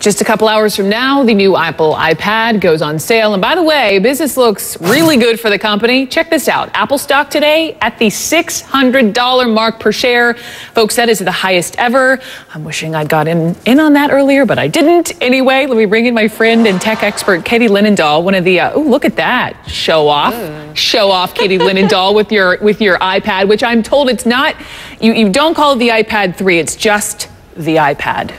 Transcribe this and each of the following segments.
Just a couple hours from now, the new Apple iPad goes on sale. And by the way, business looks really good for the company. Check this out. Apple stock today at the $600 mark per share. Folks, that is the highest ever. I'm wishing I'd got in on that earlier, but I didn't. Anyway, let me bring in my friend and tech expert, Katie Linendahl, one of the, oh, look at that. Show off. Show off, Katie Linendahl, with your iPad, which I'm told it's not, you don't call it the iPad 3, it's just the iPad.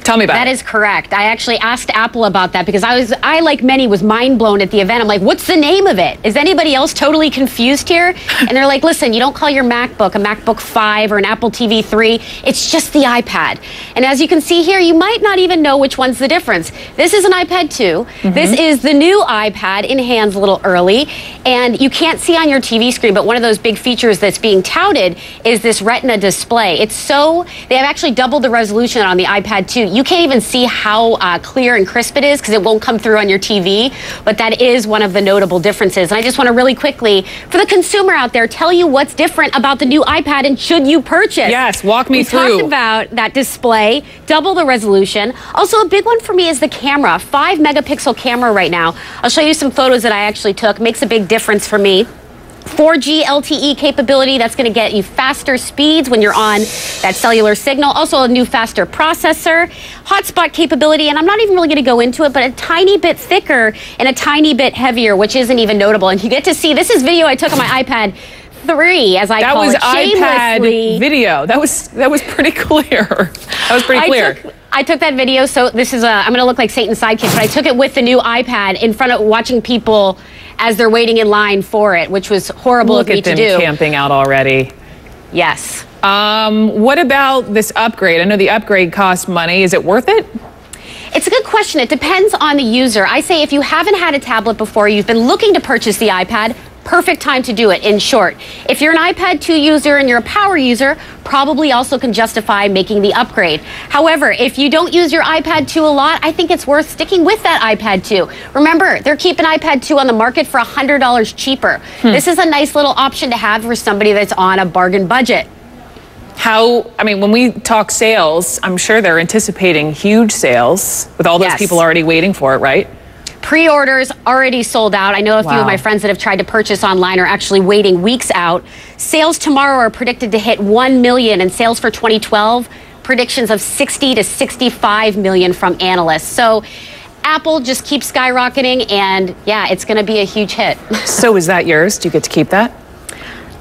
Tell me about it. That is correct. I actually asked Apple about that because I, like many, was mind blown at the event. I'm like, what's the name of it? Is anybody else totally confused here? And they're like, listen, you don't call your MacBook a MacBook 5 or an Apple TV 3. It's just the iPad. And as you can see here, you might not even know which one's the difference. This is an iPad 2. This is the new iPad in hands a little early. And you can't see on your TV screen, but one of those big features that's being touted is this Retina display. It's so, they have actually doubled the resolution on the iPad 2. You can't even see how clear and crisp it is because it won't come through on your TV, but that is one of the notable differences. And I just want to really quickly, for the consumer out there, tell you what's different about the new iPad and should you purchase. Yes, walk me through. We talked about that display, double the resolution. Also, a big one for me is the camera, 5-megapixel camera right now. I'll show you some photos that I actually took. Makes a big difference for me. 4G LTE capability, that's going to get you faster speeds when you're on that cellular signal. Also a new faster processor, hotspot capability, and I'm not even really going to go into it, but a tiny bit thicker and a tiny bit heavier, which isn't even notable. And you get to see, this is video I took on my iPad 3, as I call it. That was iPad video. That was pretty clear. That was pretty clear. I took that video, so this is I'm going to look like Satan's sidekick, but I took it with the new iPad in front of watching people as they're waiting in line for it, which was horrible of me to do. Look at them camping out already. Yes. What about this upgrade? I know the upgrade costs money. Is it worth it? It's a good question. It depends on the user. I say if you haven't had a tablet before, you've been looking to purchase the iPad, perfect time to do it, in short. If you're an iPad 2 user and you're a power user, probably also can justify making the upgrade. However, if you don't use your iPad 2 a lot, I think it's worth sticking with that iPad 2. Remember, they're keeping iPad 2 on the market for $100 cheaper. This is a nice little option to have for somebody that's on a bargain budget. I mean, when we talk sales, I'm sure they're anticipating huge sales with all those people already waiting for it, right? Pre-orders already sold out. I know a few of my friends that have tried to purchase online are actually waiting weeks out. Sales tomorrow are predicted to hit 1 million, and sales for 2012, predictions of 60 to 65 million from analysts. So Apple just keeps skyrocketing, and yeah, it's going to be a huge hit. So is that yours? Do you get to keep that?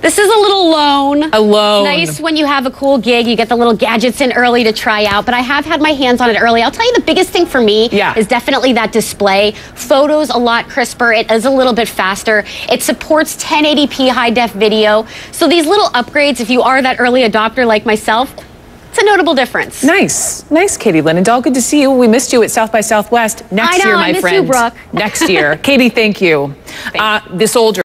This is a little loan. A loan. Nice when you have a cool gig, you get the little gadgets in early to try out, but I have had my hands on it early. I'll tell you the biggest thing for me is definitely that display. Photos a lot crisper. It is a little bit faster. It supports 1080p high-def video. So these little upgrades, if you are that early adopter like myself, it's a notable difference. Nice. Nice, Katie Linendahl. Good to see you. We missed you at South by Southwest. Next year, my friend. I miss you, Brooke. Next year. Katie, thank you. The soldier.